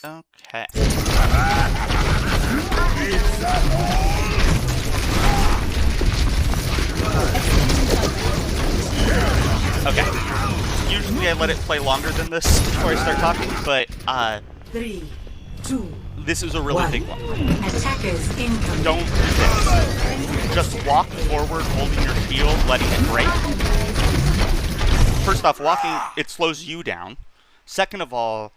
Okay. Okay. Usually I let it play longer than this before I start talking, but 3, 2, this is a really big one. Attackers incoming. Don't do this. Just walk forward, holding your shield, letting it break. First off, walking, it slows you down. Second of all,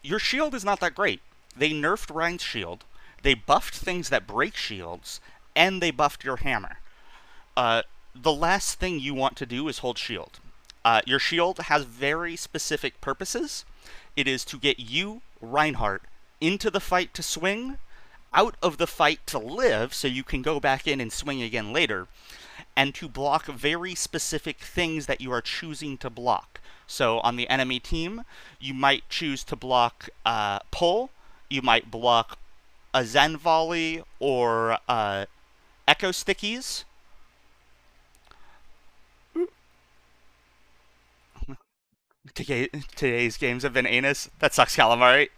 your shield is not that great. They nerfed Rein's shield, they buffed things that break shields, and they buffed your hammer. The last thing you want to do is hold shield. Your shield has very specific purposes. It is to get you, Reinhardt, into the fight to swing, out of the fight to live so you can go back in and swing again later, and to block very specific things that you are choosing to block. So on the enemy team, you might choose to block pull, you might block a Zen volley or echo stickies. Today's games have been anus. That sucks, Calamari.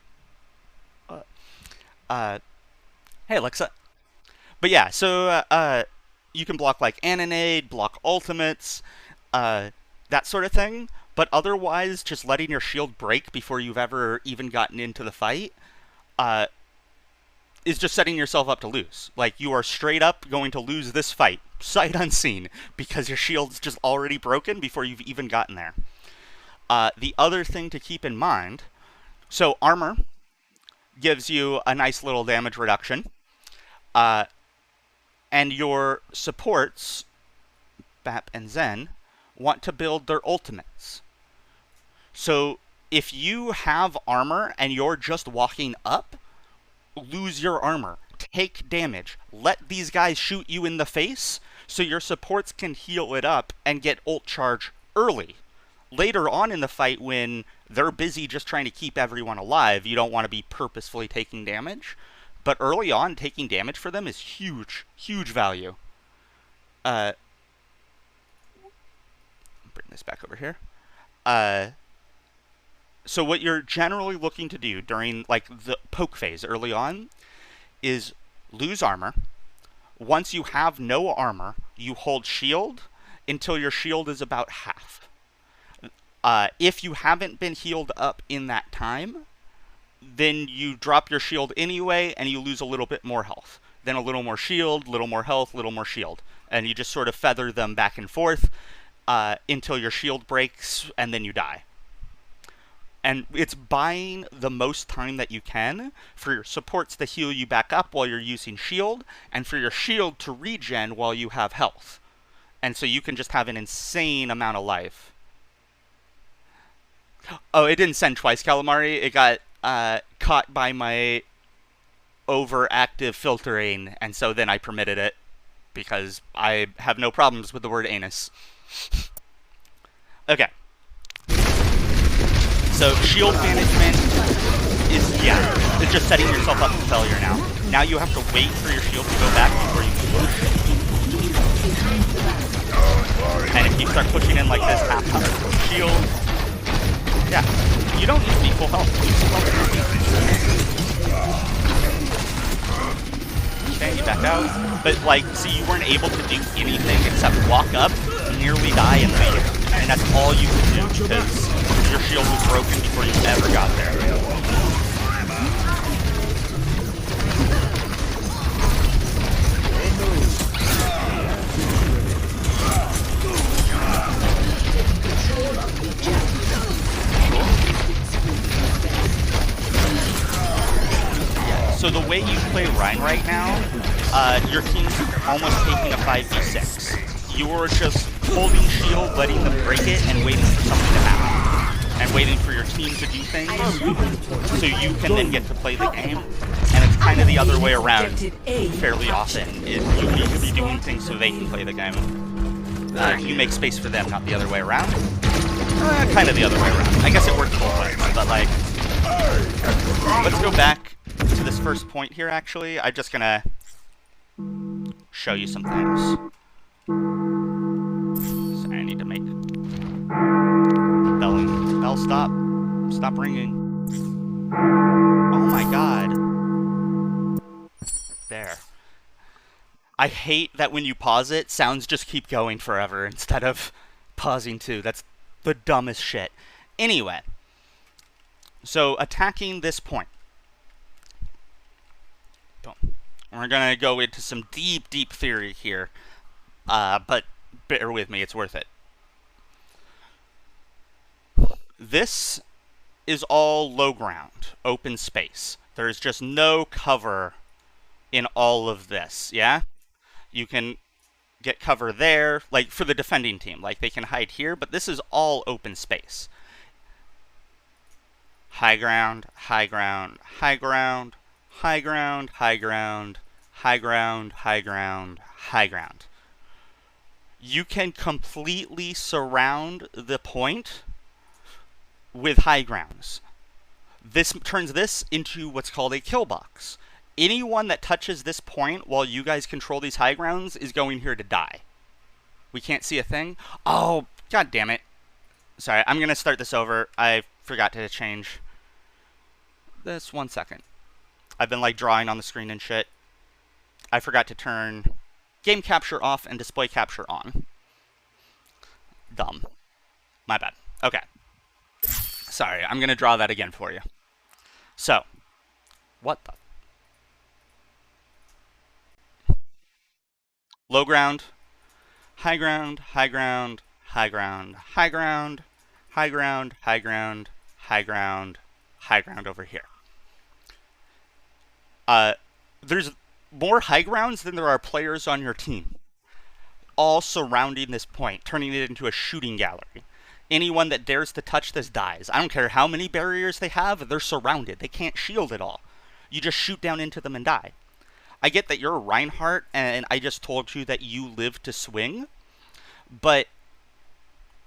Hey, Alexa. But yeah, so you can block like Annonade, block ultimates, that sort of thing. But otherwise, just letting your shield break before you've ever even gotten into the fight is just setting yourself up to lose. Like, you are straight up going to lose this fight, sight unseen, because your shield's just already broken before you've even gotten there. The other thing to keep in mind, so armor gives you a nice little damage reduction, and your supports, Bap and Zen, want to build their ultimates. So if you have armor and you're just walking up, lose your armor, take damage, let these guys shoot you in the face so your supports can heal it up and get ult charge early. Later on in the fight, when they're busy just trying to keep everyone alive, you don't want to be purposefully taking damage. But early on, taking damage for them is huge, huge value. Bring this back over here. So what you're generally looking to do during like the poke phase early on is lose armor. Once you have no armor, you hold shield until your shield is about half. If you haven't been healed up in that time, then you drop your shield anyway and you lose a little bit more health. Then a little more shield, little more health, little more shield. And you just sort of feather them back and forth until your shield breaks and then you die. And it's buying the most time that you can for your supports to heal you back up while you're using shield, and for your shield to regen while you have health. And so you can just have an insane amount of life. Oh, it didn't send twice, Calamari. It got caught by my overactive filtering, and so then I permitted it, because I have no problems with the word anus. Okay. So shield management is, it's just setting yourself up for failure now. Now you have to wait for your shield to go back before you can push. And if you start pushing in like this, half shield, you don't need to be full health. Okay, you back out. But like, see, you weren't able to do anything except walk up, nearly die, and leave. And that's all you could do because your shield was broken before you ever got there. So the way you play Rein right now, your team's almost taking a 5v6. You're just holding shield, letting them break it, and waiting for something to happen. And waiting for your team to do things, so you can then get to play the game. And it's kind of the other way around fairly often. You need to be doing things so they can play the game. You make space for them, not the other way around. Kind of the other way around. I guess it works both ways, but like... Let's go back to this first point here, actually. I'm just gonna show you some things. Sorry, I need to make bell stop ringing. Oh my god. There. I hate that when you pause it, sounds just keep going forever instead of pausing too. That's the dumbest shit. Anyway, so attacking this point. Boom. We're gonna go into some deep, deep theory here, but bear with me, it's worth it. This is all low ground, open space. There's just no cover in all of this, yeah? You can get cover there, like for the defending team, like they can hide here, but this is all open space. High ground, high ground, high ground, high ground, high ground, high ground, high ground, high ground. You can completely surround the point with high grounds. This turns this into what's called a kill box. Anyone that touches this point while you guys control these high grounds is going here to die. We can't see a thing. Oh, god damn it. Sorry, I'm going to start this over. I forgot to change this 1 second. I've been like drawing on the screen and shit. I forgot to turn game capture off and display capture on. Dumb. My bad. Okay. Sorry, I'm going to draw that again for you. So, what the? Low ground, high ground, high ground, high ground, high ground, high ground, high ground, high ground, high ground over here. There's more high grounds than there are players on your team, all surrounding this point, turning it into a shooting gallery. Anyone that dares to touch this dies. I don't care how many barriers they have, they're surrounded. They can't shield at all. You just shoot down into them and die. I get that you're Reinhardt, and I just told you that you live to swing, but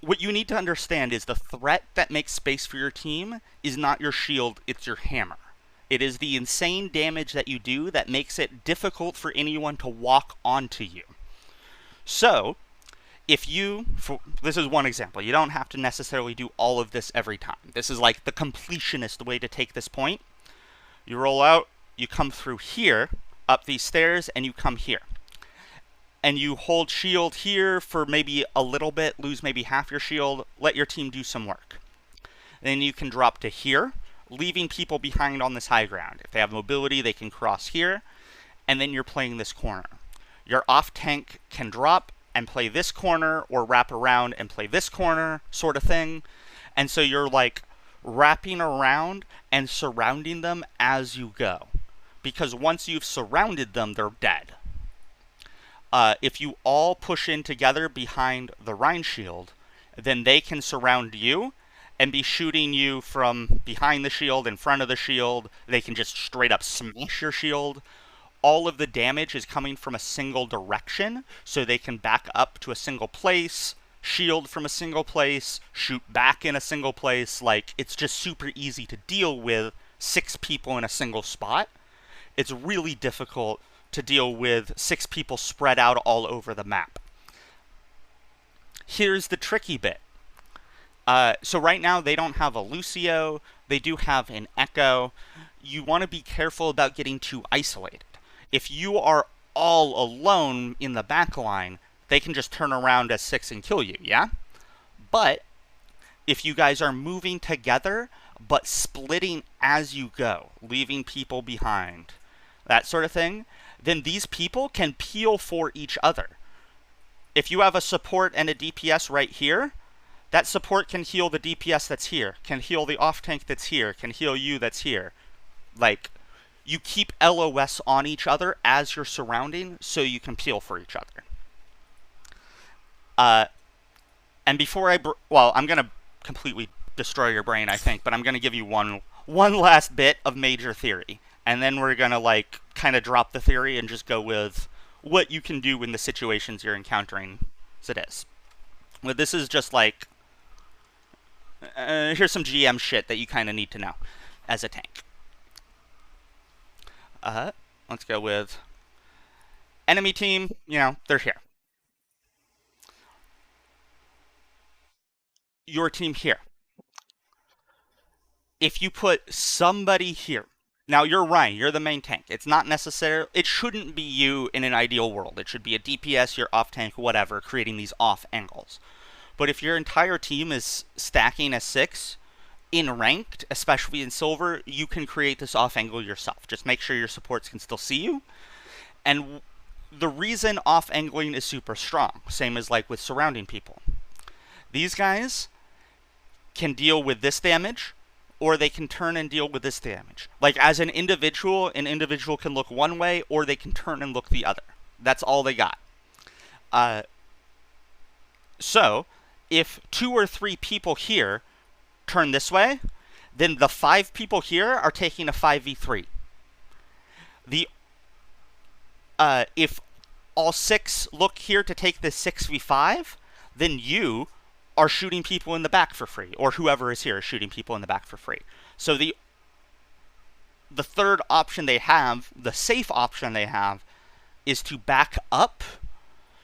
what you need to understand is the threat that makes space for your team is not your shield, it's your hammer. It is the insane damage that you do that makes it difficult for anyone to walk onto you. So, if you, this is one example, you don't have to necessarily do all of this every time. This is like the completionist way to take this point. You roll out, you come through here, up these stairs, and you come here. And you hold shield here for maybe a little bit, lose maybe half your shield, let your team do some work. Then you can drop to here, leaving people behind on this high ground. If they have mobility, they can cross here, and then you're playing this corner. Your off tank can drop and play this corner, or wrap around and play this corner, sort of thing. And so you're like wrapping around and surrounding them as you go. Because once you've surrounded them, they're dead. If you all push in together behind the Rein shield, then they can surround you and be shooting you from behind the shield, in front of the shield. They can just straight up smash your shield. All of the damage is coming from a single direction, so they can back up to a single place, shield from a single place, shoot back in a single place. Like, it's just super easy to deal with 6 people in a single spot. It's really difficult to deal with 6 people spread out all over the map. Here's the tricky bit. So right now they don't have a Lucio, they do have an Echo. You want to be careful about getting too isolated. If you are all alone in the back line, they can just turn around as 6 and kill you, yeah? But if you guys are moving together, but splitting as you go, leaving people behind, that sort of thing, then these people can peel for each other. If you have a support and a DPS right here, that support can heal the DPS that's here, can heal the off tank that's here, can heal you that's here. Like, you keep LOS on each other as you're surrounding, so you can peel for each other. And before well, I'm going to completely destroy your brain, I think, but I'm going to give you one last bit of major theory. And then we're going to, like, kind of drop the theory and just go with what you can do in the situations you're encountering as it is. Well, this is just, like, here's some GM shit that you kind of need to know as a tank. Let's go with enemy team, you know, they're here. Your team here. if you put somebody here, now you're Rein, you're the main tank. It's not necessary. It shouldn't be you in an ideal world. It should be a DPS, your off tank, whatever, creating these off angles. But if your entire team is stacking a 6 in ranked, especially in silver, you can create this off angle yourself. Just make sure your supports can still see you. And the reason off angling is super strong, same as like with surrounding people. These guys can deal with this damage, or they can turn and deal with this damage. Like as an individual can look one way, or they can turn and look the other. That's all they got. So, if 2 or 3 people here turn this way, then the 5 people here are taking a 5v3. If all 6 look here to take this 6v5, then you are shooting people in the back for free, or whoever is here is shooting people in the back for free. So the third option they have, the safe option they have, is to back up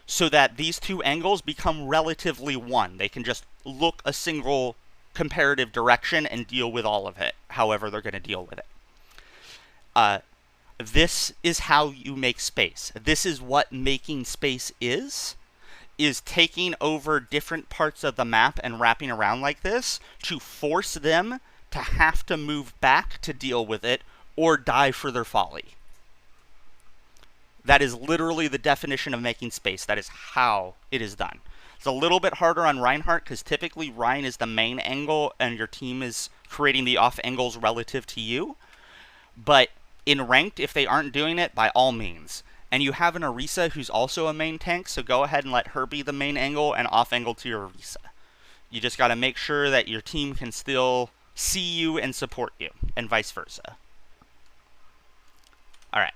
so that these 2 angles become relatively one. They can just look a single comparative direction and deal with all of it, however they're going to deal with it. This is how you make space. This is what making space is taking over different parts of the map and wrapping around like this to force them to have to move back to deal with it or die for their folly. That is literally the definition of making space. That is how it is done. It's a little bit harder on Reinhardt because typically Rein is the main angle and your team is creating the off angles relative to you. But in ranked, if they aren't doing it, by all means. And you have an Orisa who's also a main tank, so go ahead and let her be the main angle and off angle to your Orisa. You just got to make sure that your team can still see you and support you, and vice versa. Alright.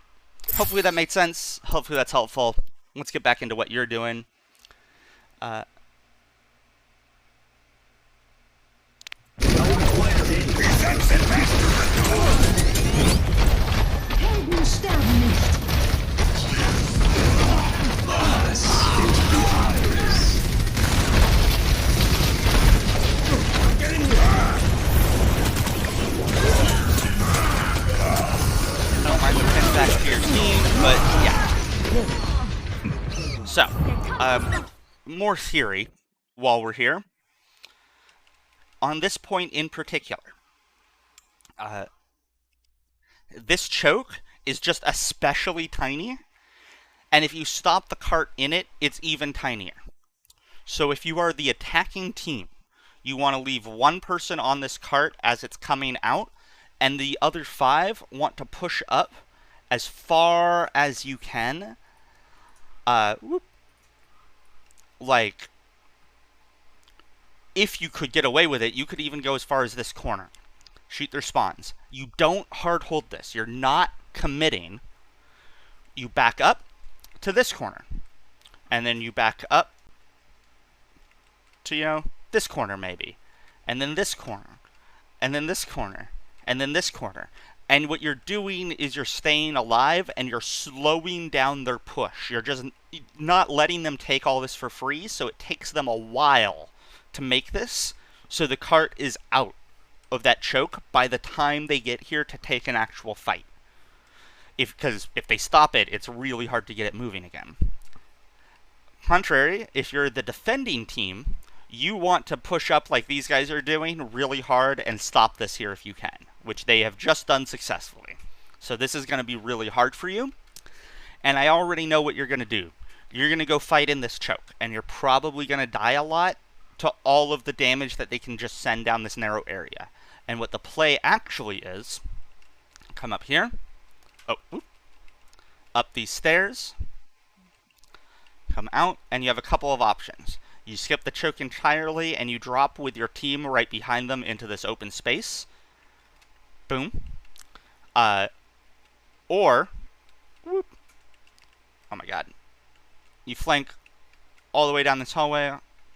Hopefully that made sense. Hopefully that's helpful. Let's get back into what you're doing. Don't mind the pin back to your team, but yeah. So, more theory while we're here. On this point in particular, this choke is just especially tiny, and if you stop the cart in it, it's even tinier. So if you are the attacking team, you want to leave one person on this cart as it's coming out, and the other 5 want to push up as far as you can. Like, if you could get away with it, you could even go as far as this corner. Shoot their spawns. You don't hard hold this. You're not committing. You back up to this corner. And then you back up to, you know, this corner maybe. And then this corner. And then this corner. And then this corner. And what you're doing is you're staying alive and you're slowing down their push. You're just not letting them take all this for free, so it takes them a while to make this, so the cart is out of that choke by the time they get here to take an actual fight. Because if they stop it, it's really hard to get it moving again. Contrary, if you're the defending team, you want to push up like these guys are doing really hard and stop this here if you can, which they have just done successfully. So this is going to be really hard for you, and I already know what you're going to do. You're going to go fight in this choke, and you're probably going to die a lot to all of the damage that they can just send down this narrow area. And what the play actually is, come up here, up these stairs, come out, and you have a couple of options. You skip the choke entirely, and you drop with your team right behind them into this open space. Boom. Or, whoop, oh my god, you flank all the way down this hallway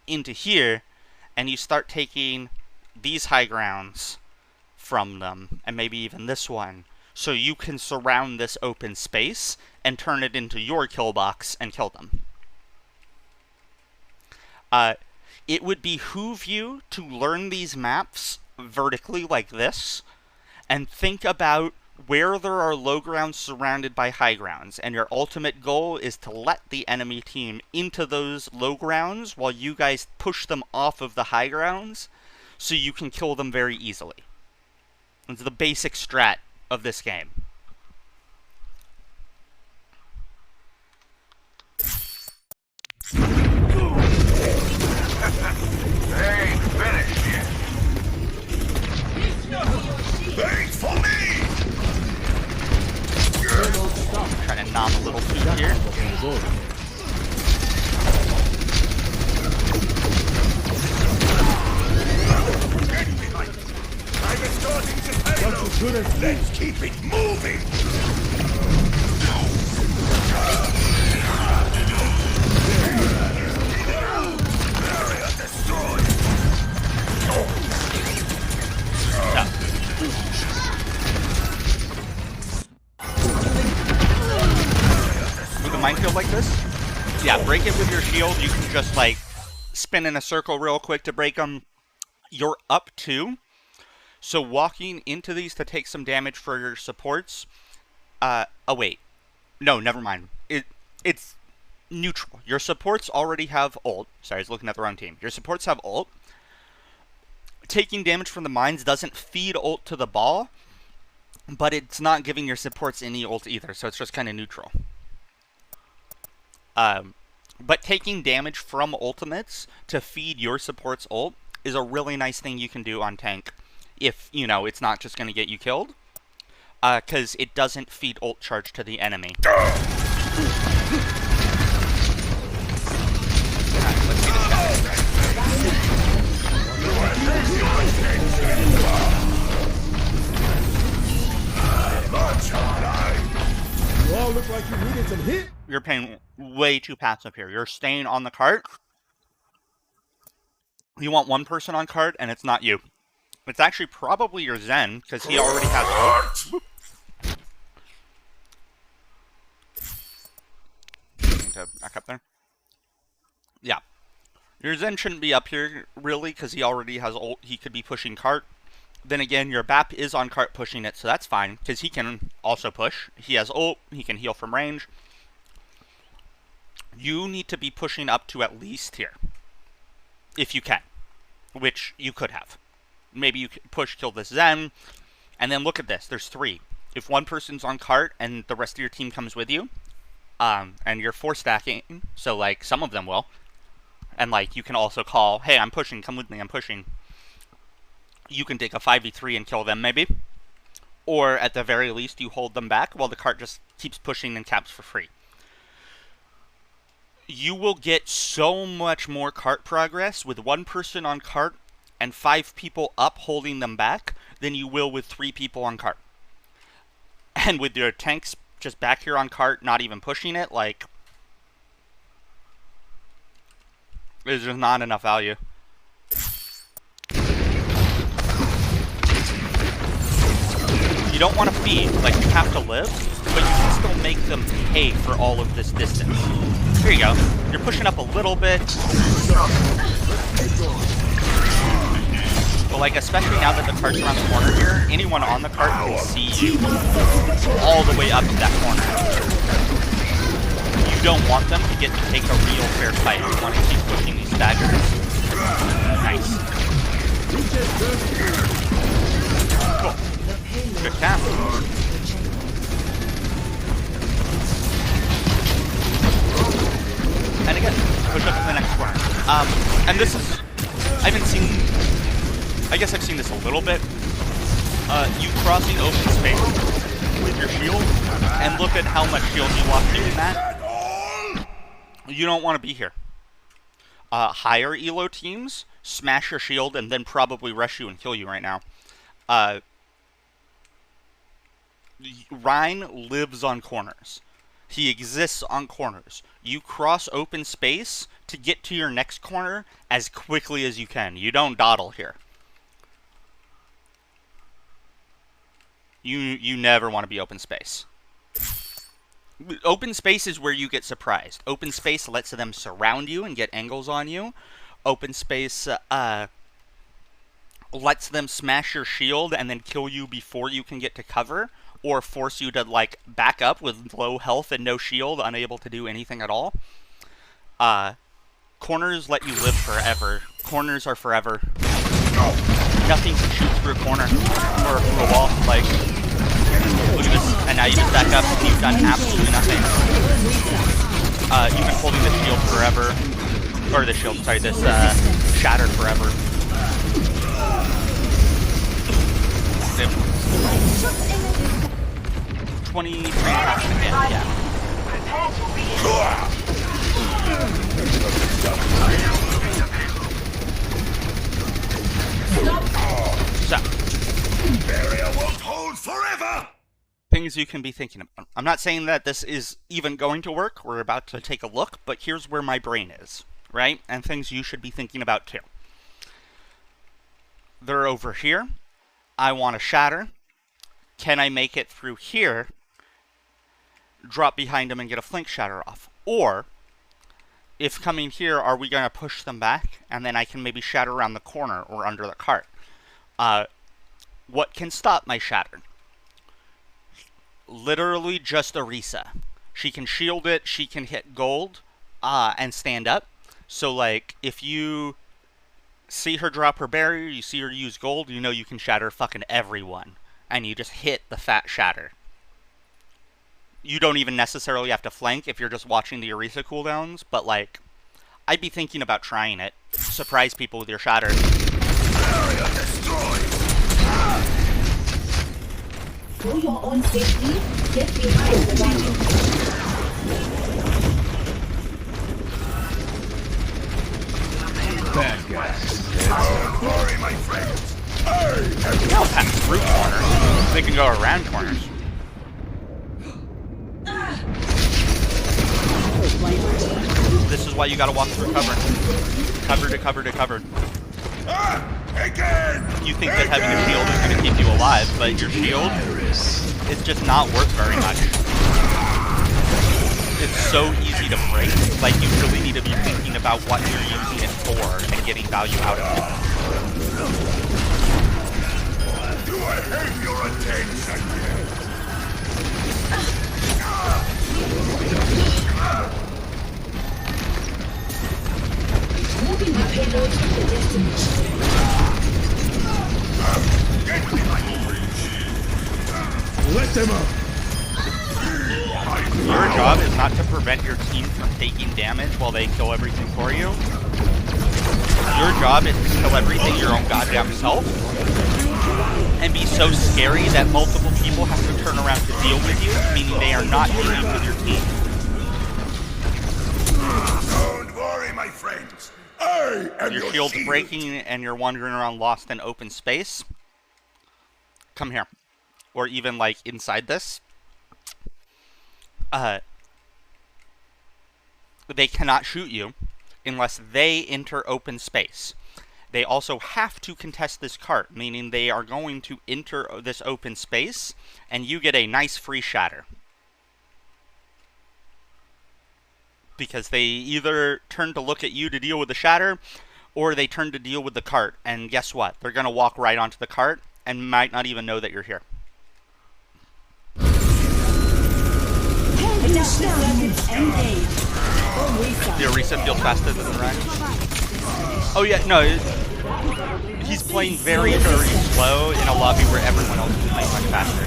into here, and you start taking these high grounds from them, and maybe even this one, so you can surround this open space and turn it into your kill box and kill them. It would behoove you to learn these maps vertically like this, and think about where there are low grounds surrounded by high grounds, and your ultimate goal is to let the enemy team into those low grounds while you guys push them off of the high grounds so you can kill them very easily. It's the basic strat of this game. They ain't finished yet. Wait for me! Trying to nom a little feet here. I'm starting to payload. Let's keep it moving! Area destroyed! With a minefield like this, yeah, break it with your shield. You can just like spin in a circle real quick to break them. You're up 2, so walking into these to take some damage for your supports. Oh wait, no, never mind. It's neutral. Your supports already have ult. Sorry, I was looking at the wrong team. Your supports have ult. Taking damage from the mines doesn't feed ult to the ball, but it's not giving your supports any ult either, so it's just kind of neutral. But taking damage from ultimates to feed your support's ult is a really nice thing you can do on tank if, you know, it's not just going to get you killed, because it doesn't feed ult charge to the enemy. Alright, let's see this guy. You all look like you needed some hit. You're playing way too passive here. You're staying on the cart. You want one person on cart, and it's not you. It's actually probably your Zen, because he already has ult. To back up there. Yeah. Your Zen shouldn't be up here, really, because he already has ult. He could be pushing cart. Then again, your BAP is on cart pushing it, so that's fine, because he can also push. He has ult. He can heal from range. You need to be pushing up to at least here. If you can. Which you could have. Maybe you could push, kill this Zen. And then look at this. There's 3. If one person's on cart and the rest of your team comes with you, and you're 4-stacking, so, like, some of them will. And, like, you can also call, hey, I'm pushing, come with me, I'm pushing. You can take a 5v3 and kill them, maybe. Or, at the very least, you hold them back while the cart just keeps pushing and caps for free. You will get so much more cart progress with 1 person on cart and 5 people up holding them back than you will with 3 people on cart. And with your tanks just back here on cart, not even pushing it, like, there's just not enough value. You don't want to feed, like, you have to live, but you can still make them pay for all of this distance. Here you go. You're pushing up a little bit. But, like, especially now that the cart's around the corner here, anyone on the cart can see you all the way up to that corner. You don't want them to get to take a real fair fight. You want to keep pushing these staggers. Nice. Cool. Good cap. And again, push up to the next corner. And this is, I haven't seen, I guess I've seen this a little bit. You crossing open space with your shield, and look at how much shield you lost doing that. You don't want to be here. Higher elo teams smash your shield and then probably rush you and kill you right now. Rein lives on corners. He exists on corners. You cross open space to get to your next corner as quickly as you can. You don't dawdle here. You never want to be open space. Open space is where you get surprised. Open space lets them surround you and get angles on you. Open space lets them smash your shield and then kill you before you can get to cover, or force you to, like, back up with low health and no shield, unable to do anything at all. Corners let you live forever. Corners are forever. Nothing can shoot through a corner or through a wall. Like, look at this. And now you just back up and you've done absolutely nothing. You've been holding the shield forever. Or the shield, sorry, this shattered forever. 23 attacks again, yeah. So, barrier won't hold forever. Things you can be thinking about. I'm not saying that this is even going to work. We're about to take a look, but here's where my brain is, right? And things you should be thinking about too. They're over here. I want to shatter. Can I make it through here, drop behind them and get a flank shatter off? Or, if coming here, are we going to push them back and then I can maybe shatter around the corner or under the cart? What can stop my shatter? Literally just Orisa. She can shield it, she can hit gold, and stand up. So, like, if you see her drop her barrier, you see her use gold, you know you can shatter fucking everyone. And you just hit the fat shatter. You don't even necessarily have to flank if you're just watching the Orisa cooldowns, but, like, I'd be thinking about trying it. Surprise people with your shatter. Barrier destroyed. For your own safety, get behind the wagon. Bad guys. Don't worry, my friends. They don't pass through corners. They can go around corners. This is why you gotta walk through cover. Cover to cover to cover. Again. You think that having a shield is gonna keep you alive, but your shield is just not worth very much. It's so easy to break. Like, you really need to be thinking about what you're using it for and getting value out of it. Do I have your attention? Moving the payload to the destination. Get me my Let them up. Your job is not to prevent your team from taking damage while they kill everything for you. Your job is to kill everything your own goddamn self. And be so scary that multiple people have to turn around to deal with you, meaning they are not dealing with your team. Don't worry, my friends. I am Your shield's breaking and you're wandering around lost in open space. Come here. Or even, like, inside this. They cannot shoot you unless they enter open space. They also have to contest this cart, meaning they are going to enter this open space, and you get a nice free shatter. Because they either turn to look at you to deal with the shatter, or they turn to deal with the cart, and guess what? They're going to walk right onto the cart, and might not even know that you're here. The Orisa feels faster than the Rein. Oh yeah, no, he's playing very, very slow in a lobby where everyone else is playing much faster.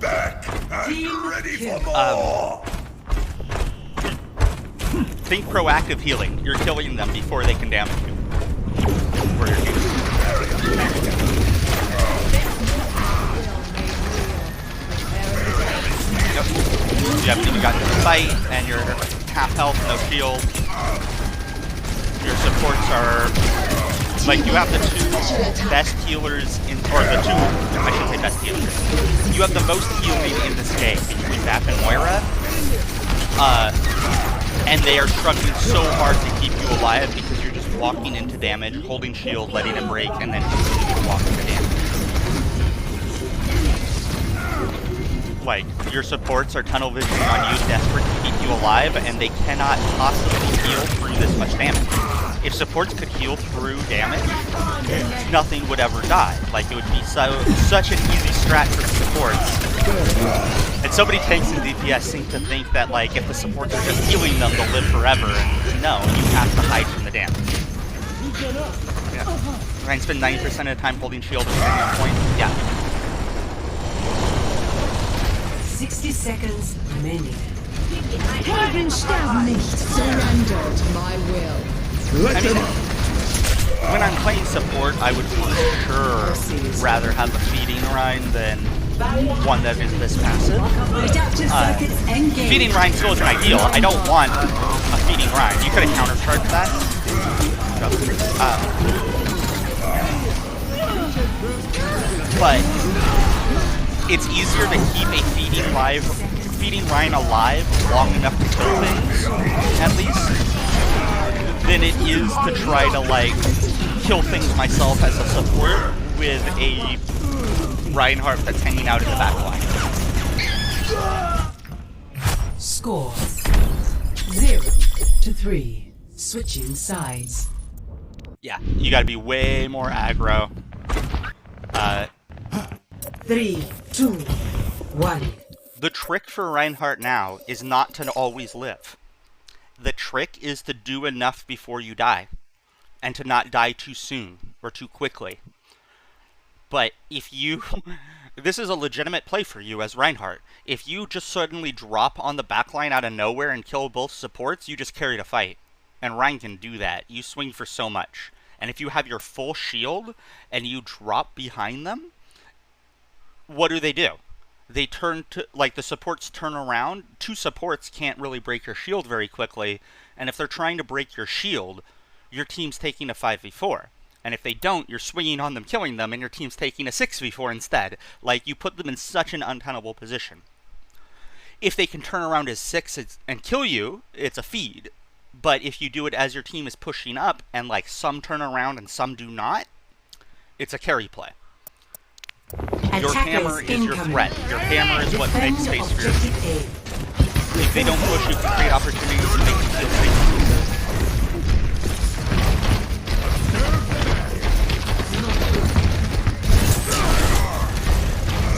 back and ready for more. Think proactive healing. You're killing them before they can damage you. Or your team. Yep. You haven't even gotten to the fight, and you're half health, no shield. Your supports are... Like, you have the two best healers in... Or the two... I should say best healers. You have the most healing in this game between Zap and Moira. And they are struggling so hard to keep you alive because you're just walking into damage, holding shield, letting it break, and then continuing to walk into damage. like, your supports are tunnel visioning on you, desperate to keep you alive, and they cannot possibly heal through this much damage. If supports could heal through damage, nothing would ever die. Like, it would be such an easy strat for the supports. And so many tanks and DPS seem to think that, like, if the supports are just healing them, they'll live forever. And no, you have to hide from the damage. Yeah. Rein spend 90% of the time holding shield and staying on point. Yeah. 60 seconds remaining. Helden sterben nicht. Surrendered my will. Let them up. When I'm playing support, I would for sure rather have a feeding Rein than one that is this passive. Feeding Rein still isn't ideal. I don't want a feeding Rein. You could have countercharged that. But it's easier to keep a feeding Rein alive long enough to kill things, at least, than it is to try to, like, kill things myself as a support with a Reinhardt that's hanging out in the back line. Score 0-3. Switching sides. Yeah, you gotta be way more aggro. 3, 2, 1. The trick for Reinhardt now is not to always live. The trick is to do enough before you die, and to not die too soon, or too quickly. But if you... this is a legitimate play for you as Reinhardt. If you just suddenly drop on the backline out of nowhere and kill both supports, you just carried a fight. And Rein can do that. You swing for so much. And if you have your full shield, and you drop behind them, what do? They turn to, like, the supports turn around. Two supports can't really break your shield very quickly, and if they're trying to break your shield, your team's taking a 5v4. And if they don't, you're swinging on them, killing them, and your team's taking a 6v4 instead. Like, you put them in such an untenable position. If they can turn around as 6 and kill you, it's a feed. But if you do it as your team is pushing up, and, like, some turn around and some do not, it's a carry play. Your hammer is your threat. Your hammer is what makes space for your team. If they don't push, you can create opportunities to make them feel safe.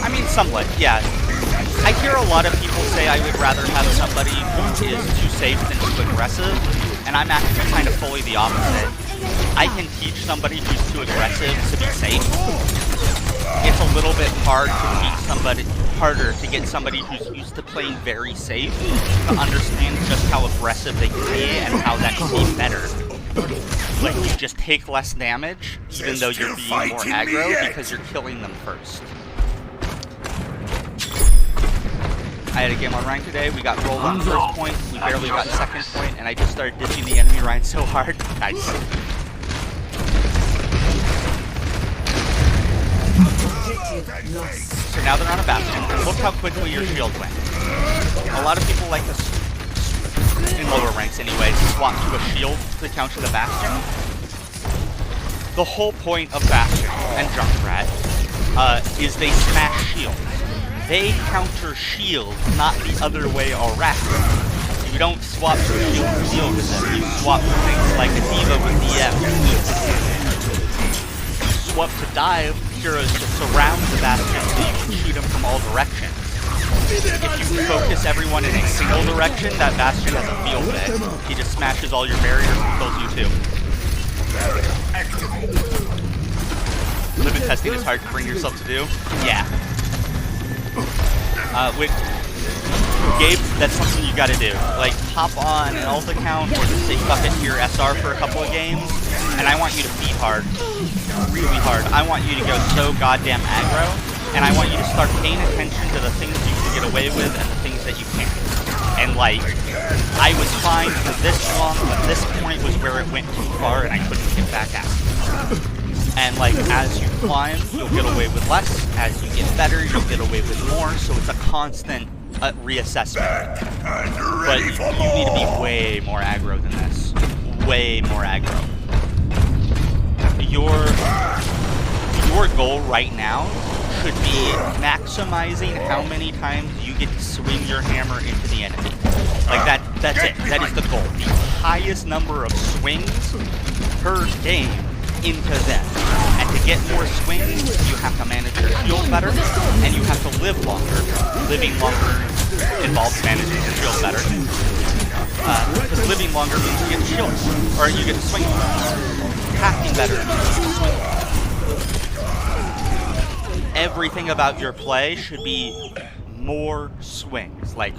I mean, somewhat, yeah. I hear a lot of people say I would rather have somebody who is too safe than too aggressive, and I'm actually kind of fully the opposite. I can teach somebody who's too aggressive to be safe. It's a little bit harder to get somebody who's used to playing very safe to understand just how aggressive they can be and how that can be better. Like, you just take less damage, even though you're being more aggro, because you're killing them first. I had a game on Rein today, we got rolled on first point, we barely got second point, and I just started ditching the enemy Rein so hard. Nice. So now they're on a bastion, and look how quickly your shield went. A lot of people like to, in lower ranks anyways, swap to a shield to counter the bastion. The whole point of bastion and Junkrat is they smash shields. They counter shield, not the other way around. You don't swap to shield with them, you swap to things like a D.Va with DM. Swap to dive, heroes to surround the bastion so you can shoot them from all directions. If you focus everyone in a single direction, that bastion has a field day. He just smashes all your barriers and kills you too. Limit testing is hard to bring yourself to do. Yeah. With Gabe, that's something you gotta do. Like, hop on an ult account or just say fuck it to your SR for a couple of games, and I want you to feed hard. Really hard. I want you to go so goddamn aggro, and I want you to start paying attention to the things you can get away with and the things that you can't. And, like, I was fine for this long, but this point was where it went too far and I couldn't get back at it. And, like, as you climb, you'll get away with less. As you get better, you'll get away with more. So it's a constant reassessment. But you need to be way more aggro than this. Way more aggro. Your goal right now should be maximizing how many times you get to swing your hammer into the enemy. Like that's it. That is the goal. The highest number of swings per game into them. And to get more swings, you have to manage your shield better, and you have to live longer. Living longer involves managing your shield better. Because living longer means you get to shield, or you get to swing more. Hacking better means you get to swing more. Everything about your play should be more swings. Like,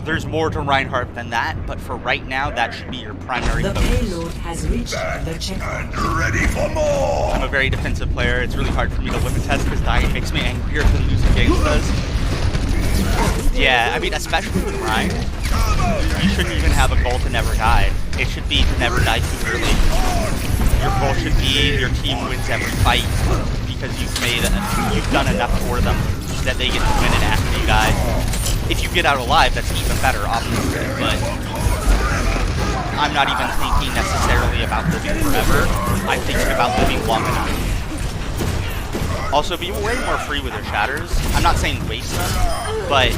there's more to Reinhardt than that, but for right now, that should be your primary The focus. payload has reached the checkpoint. Ready for more! I'm a very defensive player. It's really hard for me to limit test because dying makes me angrier than losing games does. Yeah, I mean, especially with Rein, you shouldn't even have a goal to never die. It should be to never die too early. Your goal should be your team wins every fight because you've done enough for them that they get to win it after you die. If you get out alive, that's even better, obviously, but I'm not even thinking necessarily about living forever. I'm thinking about living long enough. Also, be way more free with your shatters. I'm not saying waste them, but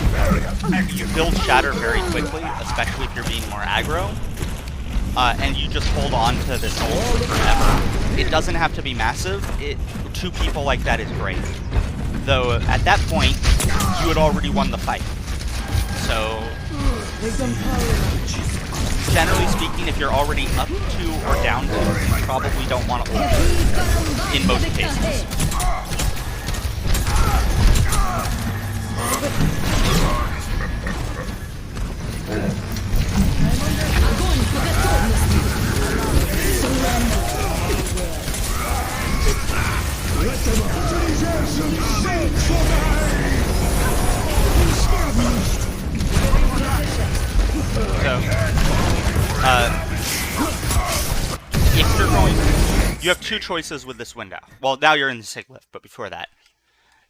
you build shatter very quickly, especially if you're being more aggro, and you just hold on to this ult for forever. It doesn't have to be massive. Two people like that is great. Though, at that point, you had already won the fight. So, generally speaking, if you're already up 2 or down 2, you probably don't want to ult in most cases. So, if you're going, you have two choices with this window. Well, now you're in the sig lift, but before that,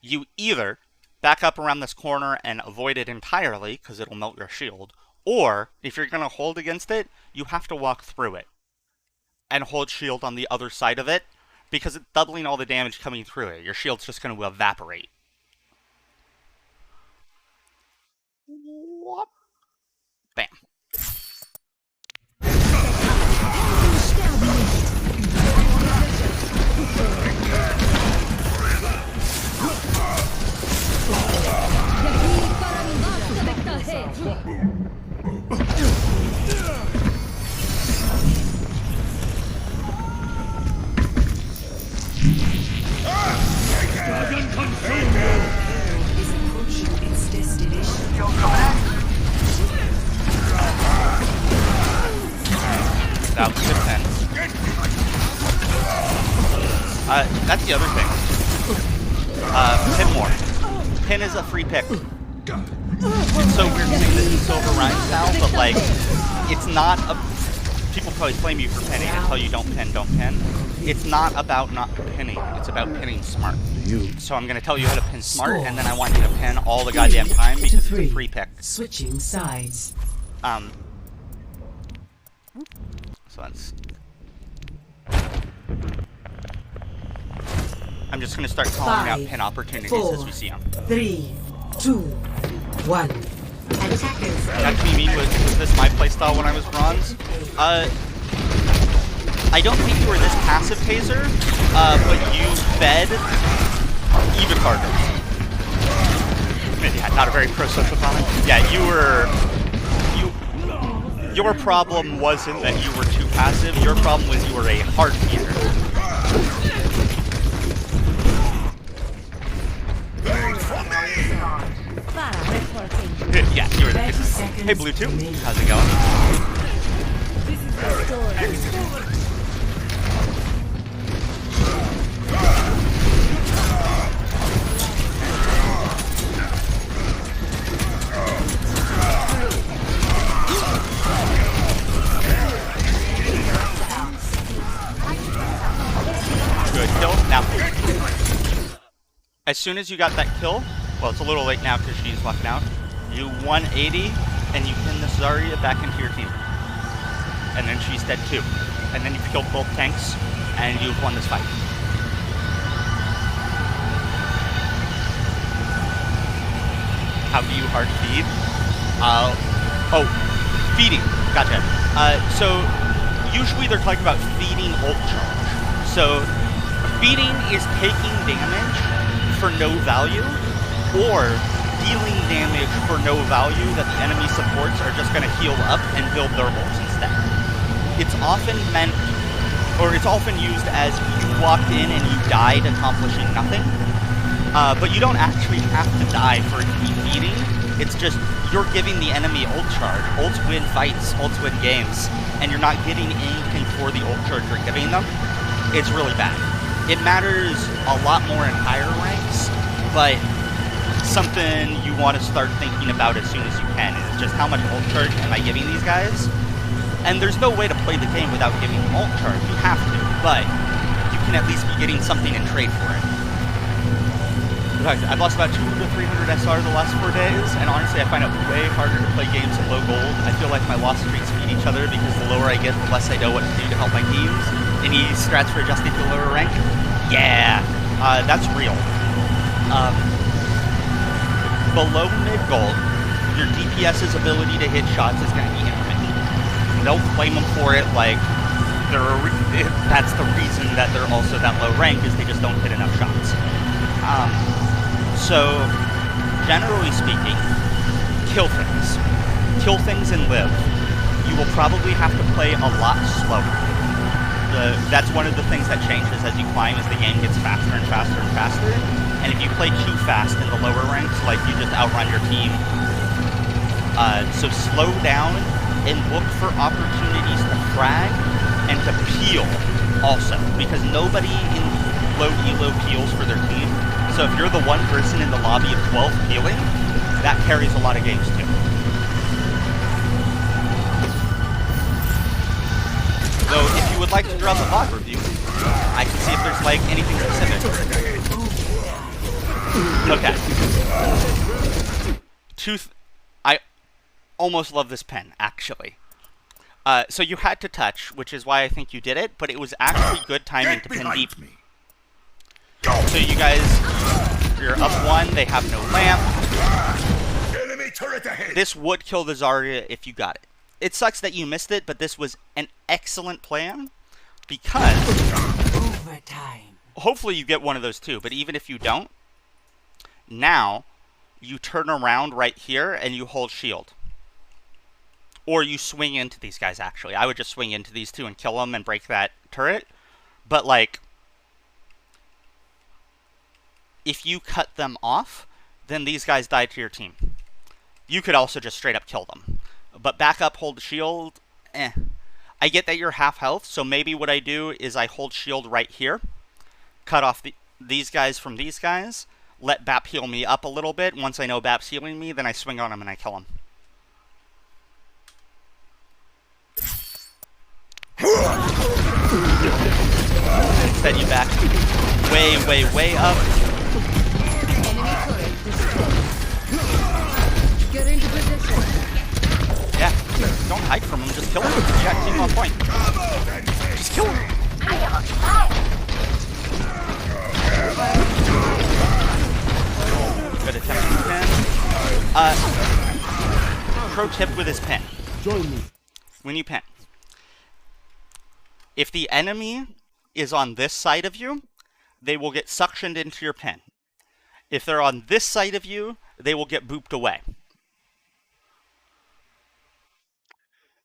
you either back up around this corner and avoid it entirely because it'll melt your shield, or if you're going to hold against it, you have to walk through it and hold shield on the other side of it because it's doubling all the damage coming through it. Your shield's just going to evaporate. Whoop. Bam. Is approaching its destination. That was a good 10. That's the other thing. Pin more. Pin is a free pick. It's so weird saying this in Silver Rein style, but like, it's not a... People probably blame you for pinning until you don't pin, It's not about not pinning, it's about pinning smart. So I'm gonna tell you how to pin smart, and then I want you to pin all the goddamn time because it's a free pick. Switching sides. So that's... I'm just gonna start calling out pin opportunities as we see them. 3, 2, 1. Attackers. That to me was this my playstyle when I was bronze? I don't think you were this passive taser, but you fed Eva Carter. Yeah, not a very pro-social comment. Yeah, your problem wasn't that you were too passive, your problem was you were a hard feeder. Yeah, you were the Hey, Blue 2, how's it going? Good kill. Now, as soon as you got that kill, well, it's a little late now because she's walking out, you 180 and you pin this Zarya back into your team. And then she's dead too. And then you've killed both tanks and you've won this fight. How do you hard feed? Oh, feeding. Gotcha. So usually they're talking about feeding ult charge. So feeding is taking damage for no value, or dealing damage for no value that the enemy supports are just going to heal up and build their ults instead. It's often meant, or it's often used as you walked in and you died accomplishing nothing. But you don't actually have to die for it to be feeding. It's just you're giving the enemy ult charge. Ults win fights, ults win games, and you're not getting anything for the ult charge you're giving them. It's really bad. It matters a lot more in higher ranks, but something you want to start thinking about as soon as you can is just how much ult charge am I giving these guys? And there's no way to play the game without giving them ult charge. You have to, but you can at least be getting something in trade for it. I've lost about 200 to 300 SR the last 4 days, and honestly I find it way harder to play games at low gold. I feel like my loss streaks feed each other because the lower I get, the less I know what to do to help my teams. Any strats for adjusting to a lower rank? Yeah, that's real. Below mid-gold, your DPS's ability to hit shots is going to be intermittent. Don't blame them for it, like, that's the reason that they're also that low rank, is they just don't hit enough shots. So, generally speaking, kill things. Kill things and live. You will probably have to play a lot slower. That's one of the things that changes as you climb, as the game gets faster and faster and faster. And if you play too fast in the lower ranks, like you just outrun your team. So slow down and look for opportunities to frag and to peel also. Because nobody in low elo peels for their team. So if you're the one person in the lobby of 12 peeling, that carries a lot of games too. So if you would like to drop a VOD review, I can see if there's like anything specific. Okay. I almost love this pen, actually. So you had to touch, which is why I think you did it, but it was actually good timing to pin deep. So you guys, you're up one, they have no lamp. Enemy turret ahead. This would kill the Zarya if you got it. It sucks that you missed it, but this was an excellent plan, because Overtime. hopefully you get one of those too, but even if you don't, now you turn around right here and you hold shield. Or you swing into these guys, actually. I would just swing into these two and kill them and break that turret. But, like, if you cut them off, then these guys die to your team. You could also just straight up kill them. But back up, hold the shield, I get that you're half health, so maybe what I do is I hold shield right here, cut off these guys from these guys, let Bap heal me up a little bit. Once I know Bap's healing me, then I swing on him and I kill him. Instead you back way, way, way up. Get into position. Yeah, don't hide from him, just kill him. You got team on point. Just kill him. Good attempt with pin. Pro tip with his pin. Join me. When you pin, if the enemy is on this side of you, they will get suctioned into your pin. If they're on this side of you, they will get booped away.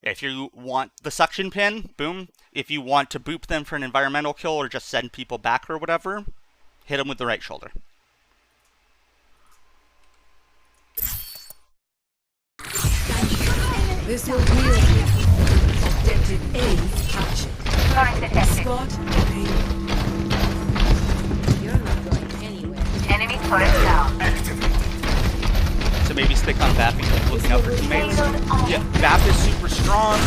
If you want the suction pin, boom. If you want to boop them for an environmental kill or just send people back or whatever, hit them with the right shoulder. This will heal you. Objective A captured. Spot A. You're not going anywhere. Enemy turret down. So maybe stick on Bap and keep looking out for teammates. Yeah, Bap is super strong.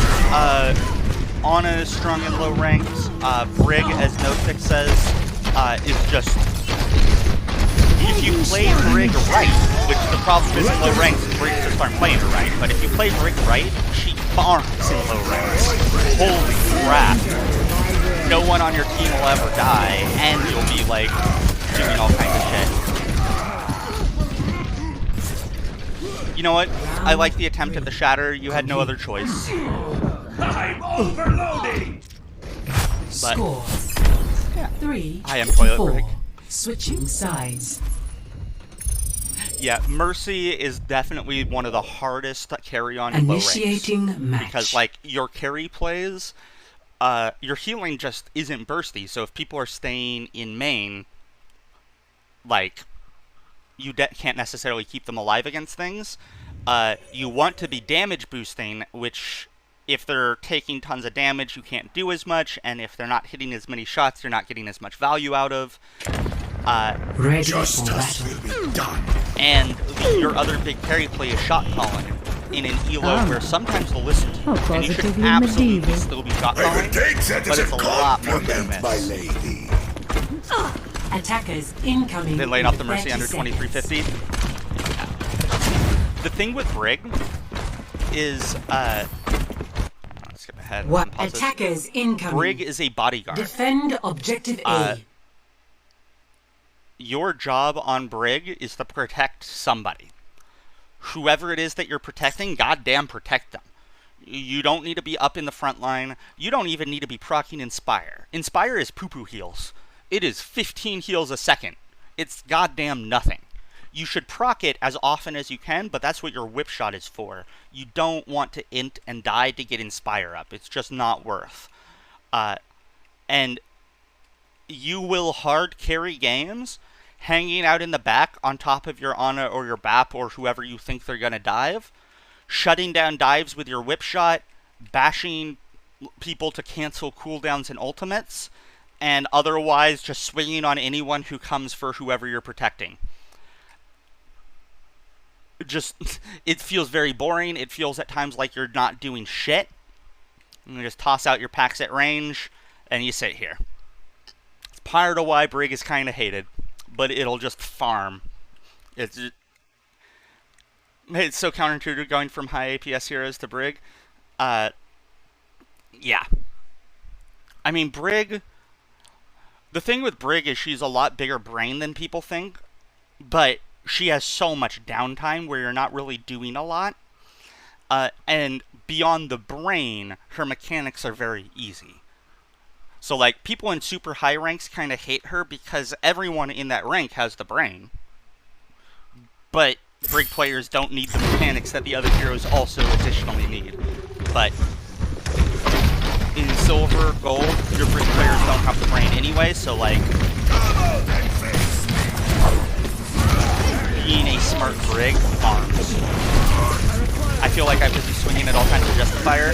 Ana is strong in low ranks. Brig, as Notik says, is just... If you play Brig right, which the problem is in low ranks, Brig just aren't playing her right, but if you play Brig right, she farms in low ranks. Holy crap. No one on your team will ever die, and you'll be, like, doing all kinds of shit. You know what? I like the attempt at the shatter. You had no other choice. I'm overloading. But Score 3 I am to toilet 4. break. Switching sides. Yeah, Mercy is definitely one of the hardest to carry on in low ranks. Initiating match. Because, like, your carry plays, your healing just isn't bursty. So if people are staying in main, like, you can't necessarily keep them alive against things. You want to be damage boosting, which, if they're taking tons of damage, you can't do as much. And if they're not hitting as many shots, you're not getting as much value out of. Ready Justice for battle. will be done. And your other big carry play is shot calling in an elo where sometimes they'll listen to you, and you should positively absolutely medieval. still be shot I calling, will take that but as it's a a lot more hit or compliment, my miss. lady. Attackers incoming. They laying off the in Mercy 30 under seconds. 2350. The thing with Brig is, let's skip ahead. What? Pause this. Attackers incoming. Brig is a bodyguard. Defend objective A. Your job on Brig is to protect somebody. Whoever it is that you're protecting, goddamn protect them. You don't need to be up in the front line. You don't even need to be proccing Inspire. Inspire is poo-poo heals. It is 15 heals a second. It's goddamn nothing. You should proc it as often as you can, but that's what your whip shot is for. You don't want to int and die to get Inspire up. It's just not worth. And you will hard carry games hanging out in the back on top of your Ana or your BAP or whoever you think they're going to dive, shutting down dives with your whip shot, bashing people to cancel cooldowns and ultimates, and otherwise just swinging on anyone who comes for whoever you're protecting. It feels very boring. It feels at times like you're not doing shit. You just toss out your packs at range, and you sit here. It's part of why Brig is kind of hated, but it'll just farm. It's so counterintuitive going from high APS heroes to Brig. Yeah. I mean, Brig... The thing with Brig is she's a lot bigger brain than people think, but she has so much downtime where you're not really doing a lot. And beyond the brain, her mechanics are very easy. So, like, people in super high ranks kind of hate her because everyone in that rank has the brain. But Brig players don't need the mechanics that the other heroes also additionally need. But in silver, gold, your Brig players don't have the brain anyway, so, like, being a smart Brig farms. I feel like I'm busy swinging at all kinds of Justifier.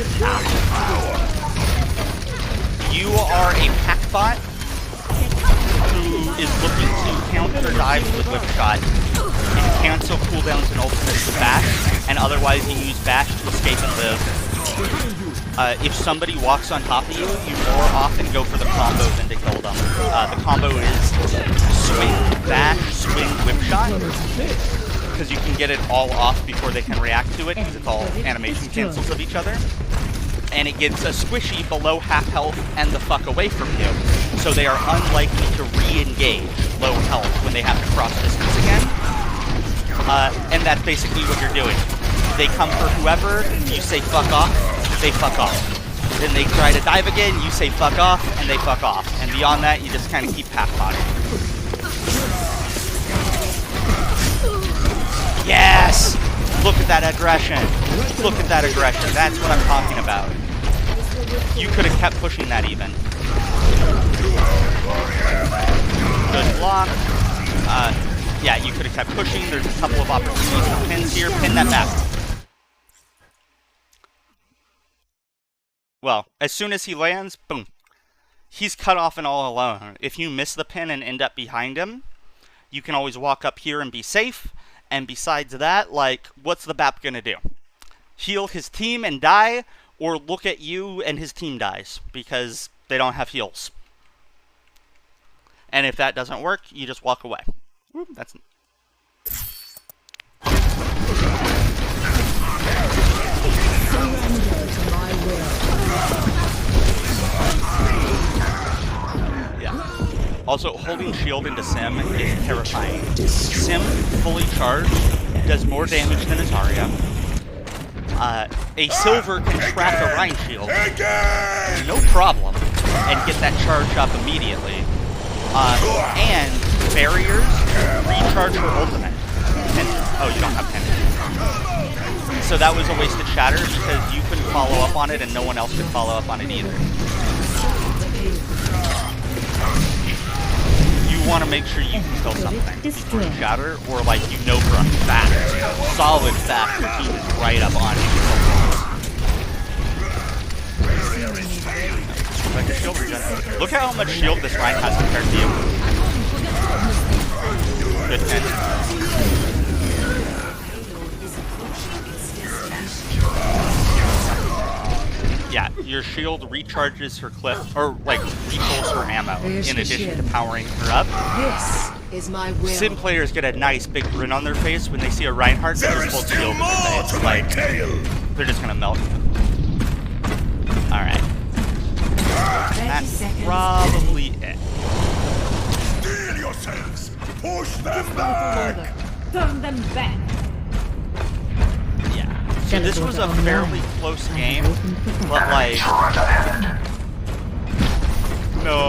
You are a pack bot who is looking to counter dives with whip shot and cancel cooldowns and ultimates with bash, and otherwise you use bash to escape and live. If somebody walks on top of you, you more often go for the combo than to kill them. The combo is swing, bash, swing, whip shot, because you can get it all off before they can react to it, because it's all animation cancels of each other. And it gets a squishy below half health and the fuck away from you, so they are unlikely to re-engage low health when they have to cross distance again. And that's basically what you're doing. They come for whoever, you say fuck off, they fuck off. Then they try to dive again, you say fuck off, and they fuck off. And beyond that, you just kind of keep half-botting. Yes! Look at that aggression. Look at that aggression. That's what I'm talking about. You could have kept pushing that even. Good block. Yeah, you could have kept pushing. There's a couple of opportunities for pins here. Pin that back. Well, as soon as he lands, boom. He's cut off and all alone. If you miss the pin and end up behind him, you can always walk up here and be safe. And besides that, like, what's the BAP gonna do? Heal his team and die, or look at you and his team dies, because they don't have heals. And if that doesn't work, you just walk away. Whoop, that's... Yeah. Also, holding shield into Sim is terrifying. Sim fully charged does more damage than a Zarya. A silver can track a Rein shield, no problem, and get that charge up immediately. And barriers recharge her ultimate. And, oh, you don't have penalty. So that was a wasted shatter because you couldn't follow up on it and no one else could follow up on it either. You want to make sure you can kill something before you shatter, or like you know for a fact, solid fact, your team is right up on you. Like a shield regen. Look at how much shield this Rein has compared to you. Good pin. Yeah, your shield recharges her cliff, or like refills her ammo, in addition to powering her up. This is my will. Sim players get a nice big grin on their face when they see a Reinhardt that just holds shield in their face. Like, they're just gonna melt. Alright. That's probably it. Steel yourselves! Push them back! Turn them back. Yeah. So this was a fairly close game, but like... No.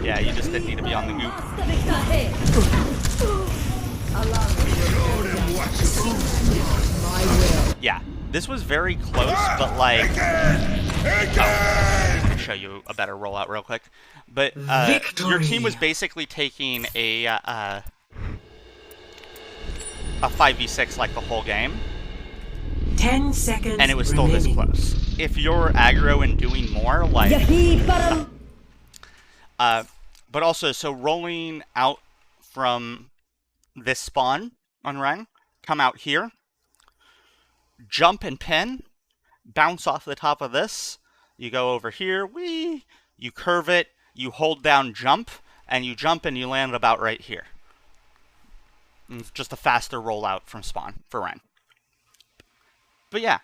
Yeah, you just didn't need to be on the goop. Yeah, this was very close, but like... Oh, let me show you a better rollout real quick. But your team was basically taking a 5v6 like the whole game. 10 seconds. And it was still this close. If you're aggro and doing more, like... but also, so rolling out from this spawn on Rein, come out here, jump and pin, bounce off the top of this, you go over here, whee, you curve it, you hold down jump, and you jump and you land about right here. And it's just a faster rollout from spawn for Rein. But yeah.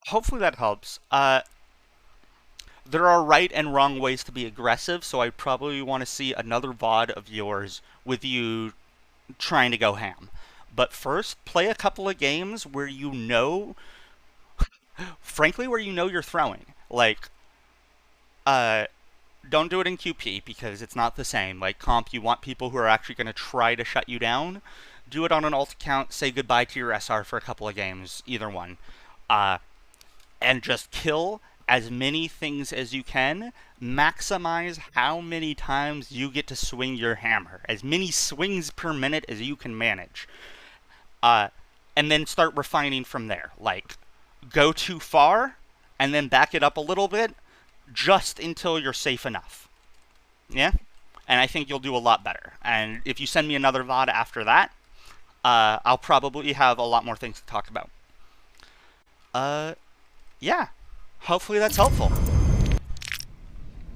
Hopefully that helps. There are right and wrong ways to be aggressive, so I probably want to see another VOD of yours with you trying to go ham. But first, play a couple of games where you know, frankly, where you know you're throwing. Like, don't do it in QP because it's not the same. Like, comp, you want people who are actually going to try to shut you down. Do it on an alt account, say goodbye to your SR for a couple of games, either one. And just kill as many things as you can. Maximize how many times you get to swing your hammer. As many swings per minute as you can manage. And then start refining from there. Like, go too far, and then back it up a little bit, just until you're safe enough. Yeah? And I think you'll do a lot better. And if you send me another VOD after that, I'll probably have a lot more things to talk about. Yeah. Hopefully that's helpful.